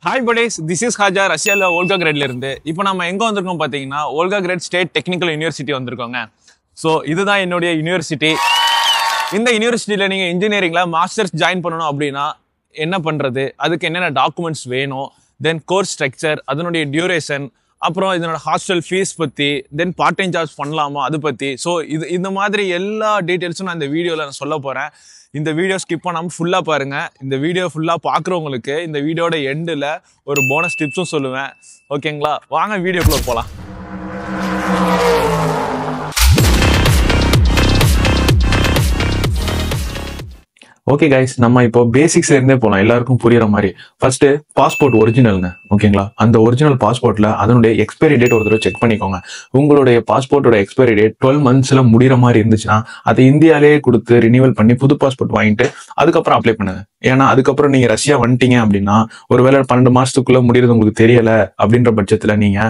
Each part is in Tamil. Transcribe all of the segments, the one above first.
Hi buddies, this is Haja ரஷ்யாவில் ஓல்கா கிரேட்ல இருந்து. இப்போ நம்ம எங்கே வந்திருக்கோம் பார்த்தீங்கன்னா Volgograd state technical university வந்திருக்கோங்க. ஸோ இதுதான் என்னுடைய யூனிவர்சிட்டி. இந்த யூனிவர்சிட்டியில் நீங்கள் இன்ஜினியரிங்கில் மாஸ்டர்ஸ் ஜாயின் பண்ணணும் அப்படின்னா என்ன பண்ணுறது, அதுக்கு என்னென்ன டாக்குமெண்ட்ஸ் வேணும், தென் கோர்ஸ் ஸ்ட்ரக்சர், அதனுடைய டியூரேஷன், அப்புறம் இதனோட ஹாஸ்டல் ஃபீஸ் பற்றி, தென் பார்ட் டைம் ஜாப்ஸ் பண்ணலாமா அது பற்றி. ஸோ இந்த மாதிரி எல்லா டீட்டெயில்ஸும் நான் இந்த வீடியோவில் நான் சொல்ல போகிறேன். இந்த வீடியோ ஸ்கிப் பண்ணாமல் ஃபுல்லாக பாருங்கள். இந்த வீடியோ ஃபுல்லாக பார்க்குறவங்களுக்கு இந்த வீடியோட எண்டில் ஒரு போனஸ் டிப்ஸும் சொல்லுவேன். ஓகேங்களா, வாங்க வீடியோக்குள்ளே போகலாம். ஓகே கைஸ், நம்ம இப்போ பேசிக்ஸ்ல இருந்தே போகலாம், எல்லாருக்கும் புரியுற மாதிரி. ஃபர்ஸ்ட் பாஸ்போர்ட் ஒரிஜினல்ங்க. ஓகேங்களா, அந்த ஒரிஜினல் பாஸ்போர்ட்ல அதனுடைய எக்ஸ்பைரி டேட் ஒரு தடவை செக் பண்ணிக்கோங்க. உங்களுடைய பாஸ்போர்ட்டோட எக்ஸ்பைரி டேட் 12 monthsல முடிகிற மாதிரி இருந்துச்சுன்னா அதை இந்தியாவிலேயே கொடுத்து ரினியூவல் பண்ணி புது பாஸ்போர்ட் வாங்கிட்டு அதுக்கப்புறம் அப்ளை பண்ணுங்க. ஏன்னா அதுக்கப்புறம் நீங்க ரஷ்யா வந்துட்டீங்க அப்படின்னா ஒருவேளை 12 மாசத்துக்குள்ள முடியறது உங்களுக்கு தெரியல அப்படின்ற பட்சத்துல நீங்க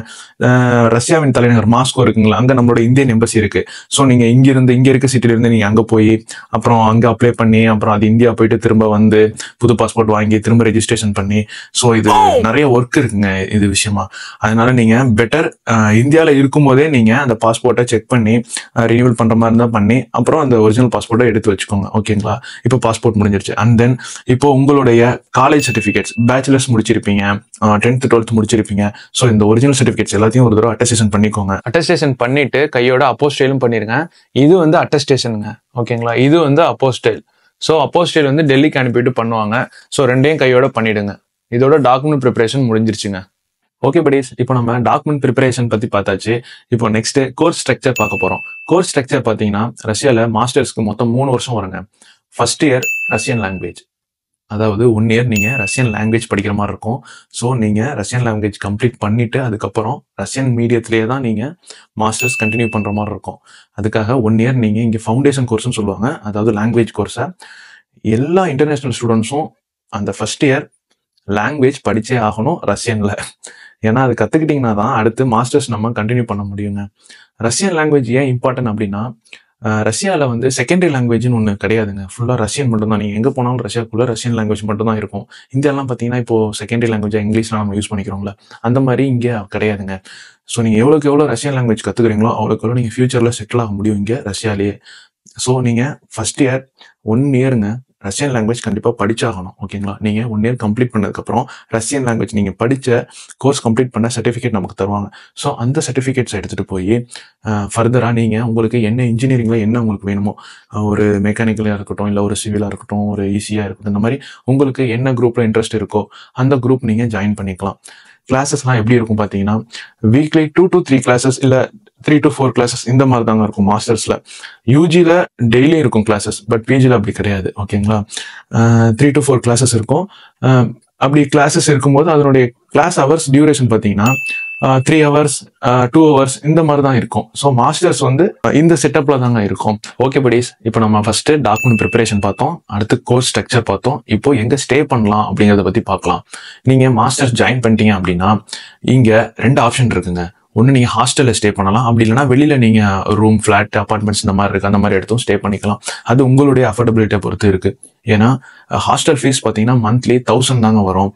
ரஷ்யாவின் தலைநகர் மாஸ்கோ இருக்குங்களா, அங்க நம்மளோட இந்தியன் எம்பசி இருக்கு. ஸோ நீங்க இங்க இருக்க சிட்டில இருந்து நீங்க அங்க போய் அப்புறம் அங்க அப்ளை பண்ணி அப்புறம் அது இந்தியா போயிட்டு திரும்ப வந்து புது பாஸ்போர்ட் வாங்கி திரும்ப ரெஜிஸ்ட்ரேஷன் பண்ணி, ஸோ இது நிறைய ஒர்க் இருக்குங்க இது விஷயமா. அதனால நீங்க பெட்டர் இந்தியாவில இருக்கும் போதே நீங்க அந்த பாஸ்போர்ட்டை செக் பண்ணி ரினியூவல் பண்ற மாதிரி இருந்தா பண்ணி அப்புறம் அந்த ஒரிஜினல் பாஸ்போர்ட்டை எடுத்து வச்சுக்கோங்க. ஓகேங்களா, இப்போ பாஸ்போர்ட் முடிஞ்சிருச்சு. அண்ட் தென் இப்போ உங்களுடைய காலேஜ் சர்டிபிகேட்ஸ், பேச்சுலர்ஸ் முடிச்சிருப்பீங்க, 10th 12th முடிச்சிருப்பீங்க. ஸோ இந்த ஒரிஜினல் சர்டிபிகேட்ஸ் எல்லாத்தையும் ஒரு தடவை அட்டஸ்டேஷன் பண்ணிக்கோங்க. அட்டஸ்டேஷன் பண்ணிட்டு கையோட அப்போஸ்டைலும் பண்ணிருங்க. இது வந்து அட்டஸ்டேஷனுங்க. ஓகேங்களா, இது வந்து அப்போஸ்டைல். ஸோ அப்போஸ்டைல் வந்து டெல்லிக்கு அனுப்பிட்டு பண்ணுவாங்க. ஸோ ரெண்டையும் கையோட பண்ணிடுங்க. இதோட டாக்குமெண்ட் ப்ரிப்பரேஷன் முடிஞ்சிருச்சுங்க. ஓகே buddies, இப்போ நம்ம டாக்குமெண்ட் ப்ரிப்பரேஷன் பத்தி பார்த்தாச்சு. இப்போ நெக்ஸ்ட் கோர்ஸ் ஸ்ட்ரக்சர் பார்க்க போறோம். கோர்ஸ் ஸ்ட்ரக்சர் பார்த்தீங்கன்னா ரஷ்யாவில் மாஸ்டர்ஸ்க்கு மொத்தம் 3 வருஷம் வருங்க. ஃபர்ஸ்ட் இயர் ரஷ்யன் லாங்குவேஜ், அதாவது 1 year நீங்க ரஷ்யன் லாங்குவேஜ் படிக்கிற மாதிரி இருக்கும். ஸோ நீங்க ரஷ்யன் லாங்குவேஜ் கம்ப்ளீட் பண்ணிட்டு அதுக்கப்புறம் ரஷ்யன் மீடியத்திலேயே தான் நீங்க மாஸ்டர்ஸ் கண்டினியூ பண்ற மாதிரி இருக்கும். அதுக்காக 1 year நீங்க இங்க ஃபவுண்டேஷன் கோர்ஸ்னு சொல்லுவாங்க, அதாவது லாங்குவேஜ் கோர்ஸை எல்லா இன்டர்நேஷனல் ஸ்டூடெண்ட்ஸும் அந்த ஃபர்ஸ்ட் இயர் லாங்குவேஜ் படிச்சே ஆகணும் ரஷ்யன்ல. ஏன்னா அது கத்துக்கிட்டீங்கன்னா தான் அடுத்து மாஸ்டர்ஸ் நம்ம கண்டினியூ பண்ண முடியுங்க. ரஷ்யன் லாங்குவேஜ் ஏன் இம்பார்ட்டன்ட் அப்படின்னா ரஷ்யாவில் வந்து செகண்டரி லாங்குவேஜ்னு ஒன்று கிடையாதுங்க. ஃபுல்லாக ரஷ்யன் மட்டும் தான். நீங்கள் எங்கே போனாலும் ரஷ்யாக்குள்ள ரஷ்யன் லாங்குவேஜ் மட்டும் தான் இருக்கும். இந்தியாலாம் பார்த்தீங்கன்னா இப்போ செகண்டரி லாங்குவேஜ் இங்கிலீஷ்லாம் நம்ம யூஸ் பண்ணிக்கிறோம்ல, அந்த மாதிரி இங்கே கிடையாதுங்க. ஸோ நீங்கள் எவ்வளோ ரஷ்யன் லாங்குவேஜ் கற்றுக்குறீங்களோ அவ்வளோக்கு நீங்கள் ஃபியூச்சரில் செட்டில் ஆக முடியும் இங்கே ரஷ்யாலேயே. ஸோ நீங்கள் ஃபர்ஸ்ட் இயர் 1 yearங்க ரஷ்யன் லாங்குவேஜ் கண்டிப்பாக படிச்சாகணும். ஓகேங்களா, நீங்கள் 1 year கம்ப்ளீட் பண்ணதுக்கப்புறம் ரஷ்யன் லாங்குவேஜ் நீங்கள் படித்த கோர்ஸ் கம்ப்ளீட் பண்ண சர்டிஃபிகேட் நமக்கு தருவாங்க. ஸோ அந்த சர்டிஃபிகேட்ஸ் எடுத்துகிட்டு போய் ஃபர்தராக நீங்கள் உங்களுக்கு என்ன இன்ஜினியரிங்கில் என்ன உங்களுக்கு வேணுமோ, ஒரு மெக்கானிக்கலாக இருக்கட்டும், இல்லை ஒரு சிவிலாக இருக்கட்டும், ஒரு ஈஸியாக இருக்கட்டும், இந்த மாதிரி உங்களுக்கு என்ன குரூப்பில் இன்ட்ரெஸ்ட் இருக்கோ அந்த குரூப் நீங்கள் ஜாயின் பண்ணிக்கலாம். கிளாஸஸ்லாம் எப்படி இருக்கும் பார்த்தீங்கன்னா வீக்லி 2 to 3 classes இல்லை 3 to 4 classes இந்த மாதிரி தாங்க இருக்கும் மாஸ்டர்ஸ்ல. யூஜில டெய்லி இருக்கும் கிளாஸஸ், பட் பிஜில அப்படி கிடையாது. ஓகேங்களா, 3 to 4 classes இருக்கும். அப்படி கிளாஸஸ் இருக்கும்போது அதனுடைய கிளாஸ் ஹவர்ஸ் டியூரேஷன் பார்த்தீங்கன்னா 3 hours 2 hours இந்த மாதிரி தான் இருக்கும். ஸோ மாஸ்டர்ஸ் வந்து இந்த செட்டப்ல தாங்க இருக்கும். ஓகே buddies, இப்போ நம்ம ஃபர்ஸ்ட் டாக்குமெண்ட் ப்ரிப்பரேஷன் பார்த்தோம், அடுத்து கோர்ஸ் ஸ்ட்ரக்சர் பார்த்தோம். இப்போ எங்க ஸ்டே பண்ணலாம் அப்படிங்கிறத பத்தி பார்க்கலாம். நீங்க மாஸ்டர்ஸ் ஜாயின் பண்ணிட்டீங்க அப்படின்னா இங்க 2 ஆப்ஷன் இருக்குங்க. ஒன்று நீங்கள் ஹாஸ்டலில் ஸ்டே பண்ணலாம், அப்படி இல்லைனா வெளியில் நீங்கள் ரூம், ஃப்ளாட், அப்பார்ட்மெண்ட்ஸ் இந்த மாதிரி இருக்குது, அந்த மாதிரி எடுத்தும் ஸ்டே பண்ணிக்கலாம். அது உங்களுடைய அஃபோர்டபிலிட்டியை பொறுத்து இருக்குது. ஏன்னா ஹாஸ்டல் ஃபீஸ் பார்த்தீங்கன்னா மந்த்லி 1000 தாங்க வரும்.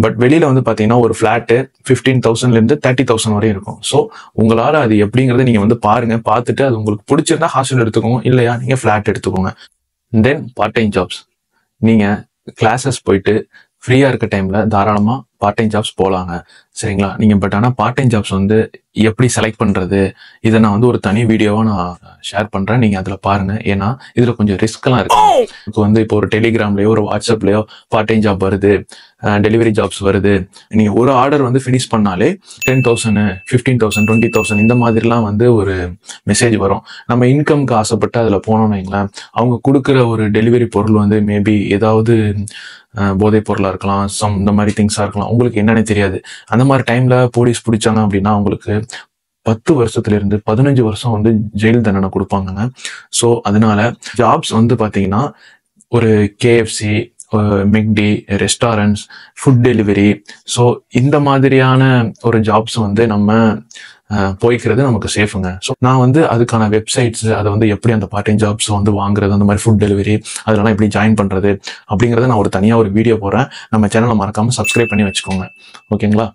பட் வெளியில் வந்து பார்த்தீங்கன்னா ஒரு ஃப்ளாட்டு 15,000லேருந்து 30,000 வரையும் இருக்கும். ஸோ உங்களால் அது எப்படிங்கிறத நீங்கள் வந்து பாருங்கள். பார்த்துட்டு அது உங்களுக்கு பிடிச்சிருந்தா ஹாஸ்டல் எடுத்துக்கோங்க, இல்லையா நீங்கள் ஃப்ளாட் எடுத்துக்கோங்க. தென் பார்ட் டைம் ஜாப்ஸ், நீங்கள் கிளாஸஸ் போயிட்டு ஃப்ரீயாக இருக்க டைமில் தாராளமாக பார்ட் டைம் ஜாப்ஸ் போகலாங்க. சரிங்களா, நீங்கள் பட் ஆனால் பார்ட் டைம் ஜாப்ஸ் வந்து எப்படி செலக்ட் பண்ணுறது, இதை நான் வந்து ஒரு தனி வீடியோவாக நான் ஷேர் பண்ணுறேன், நீங்கள் அதில் பாருங்கள். ஏன்னா இதில் கொஞ்சம் ரிஸ்க்லாம் இருக்குது. இப்போ வந்து இப்போ ஒரு டெலிகிராம்லேயோ ஒரு வாட்ஸ்அப்லேயோ பார்ட் டைம் ஜாப் வருது, டெலிவரி ஜாப்ஸ் வருது. நீங்கள் ஒரு ஆர்டர் வந்து ஃபினிஷ் பண்ணாலே 10,000 15,000 20,000 இந்த மாதிரிலாம் வந்து ஒரு மெசேஜ் வரும். நம்ம இன்கம்க்கு ஆசைப்பட்டு அதில் போனோம்னு வைங்களேன், அவங்க கொடுக்குற ஒரு டெலிவரி பொருள் வந்து மேபி ஏதாவது போதைப் பொருளாக இருக்கலாம், இந்த மாதிரி திங்ஸாக இருக்கலாம், உங்களுக்கு என்னன்னு தெரியாது. அந்த மாதிரி டைம்ல போலீஸ் பிடிச்சாங்க அப்படின்னா உங்களுக்கு 10 வருஷத்துல 15 வருஷம் வந்து ஜெயில் தண்டனை கொடுப்பாங்க. ஸோ அதனால ஜாப்ஸ் வந்து பார்த்தீங்கன்னா ஒரு KFC, மெக்டி, restaurants, food delivery, so இந்த மாதிரியான ஒரு ஜாப்ஸ் வந்து நம்ம போய்க்கிறது நமக்கு சேஃபுங்க. ஸோ நான் வந்து அதுக்கான வெப்சைட்ஸ், அதை வந்து எப்படி அந்த பார்ட் டைம் ஜாப்ஸ் வந்து வாங்குறது, அந்த மாதிரி ஃபுட் டெலிவரி அதெல்லாம் எப்படி ஜாயின் பண்றது அப்படிங்கிறத நான் தனியாக ஒரு வீடியோ போடுறேன். நம்ம சேனலை மறக்காம சப்ஸ்கிரைப் பண்ணி வச்சுக்கோங்க. ஓகேங்களா?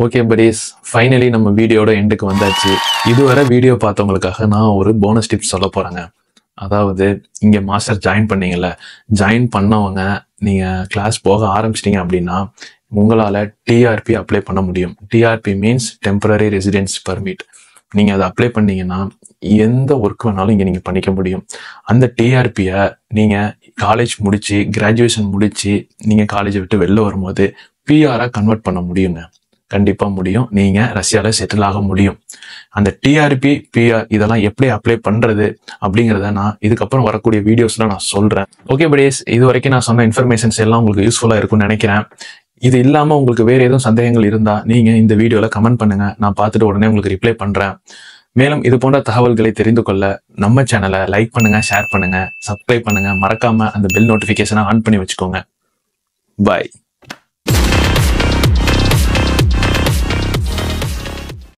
ஓகே buddies, ஃபைனலி நம்ம வீடியோட எண்டுக்கு வந்தாச்சு. இதுவரை வீடியோ பார்த்தவங்களுக்காக நான் ஒரு போனஸ் டிப்ஸ் சொல்ல போறேங்க. அதாவது இங்கே மாஸ்டர் ஜாயின் பண்ணீங்கல்ல, ஜாயின் பண்ணவங்க நீங்கள் கிளாஸ் போக ஆரம்பிச்சிட்டிங்க அப்படின்னா உங்களால் டிஆர்பி அப்ளை பண்ண முடியும். TRP means temporary residence permit. நீங்கள் அதை அப்ளை பண்ணீங்கன்னா எந்த ஒர்க் வேணாலும் இங்கே நீங்கள் பண்ணிக்க முடியும். அந்த டிஆர்பியை நீங்கள் காலேஜ் முடித்து, கிராஜுவேஷன் முடித்து நீங்கள் காலேஜை விட்டு வெளில வரும்போது பிஆராக கன்வெர்ட் பண்ண முடியுங்க. கண்டிப்பாக முடியும். நீங்கள் ரஷ்யாவில் செட்டில் ஆக முடியும். அந்த டிஆர்பி, பிஆர் இதெல்லாம் எப்படி அப்ளை பண்ணுறது அப்படிங்கிறத நான் இதுக்கப்புறம் வரக்கூடிய வீடியோஸில் நான் சொல்கிறேன். ஓகே buddies, இது வரைக்கும் நான் சொன்ன இன்ஃபர்மேஷன்ஸ் எல்லாம் உங்களுக்கு யூஸ்ஃபுல்லாக இருக்கும்னு நினைக்கிறேன். இது இல்லாமல் உங்களுக்கு வேறு எதுவும் சந்தேகங்கள் இருந்தால் நீங்கள் இந்த வீடியோவில் கமெண்ட் பண்ணுங்கள். நான் பார்த்துட்டு உடனே உங்களுக்கு ரிப்ளை பண்ணுறேன். மேலும் இது போன்ற தகவல்களை தெரிந்து கொள்ள நம்ம சேனலை லைக் பண்ணுங்கள், ஷேர் பண்ணுங்கள், சப்ஸ்கிரைப் பண்ணுங்கள். மறக்காமல் அந்த பெல் நோட்டிஃபிகேஷனை ஆன் பண்ணி வச்சுக்கோங்க. பாய்.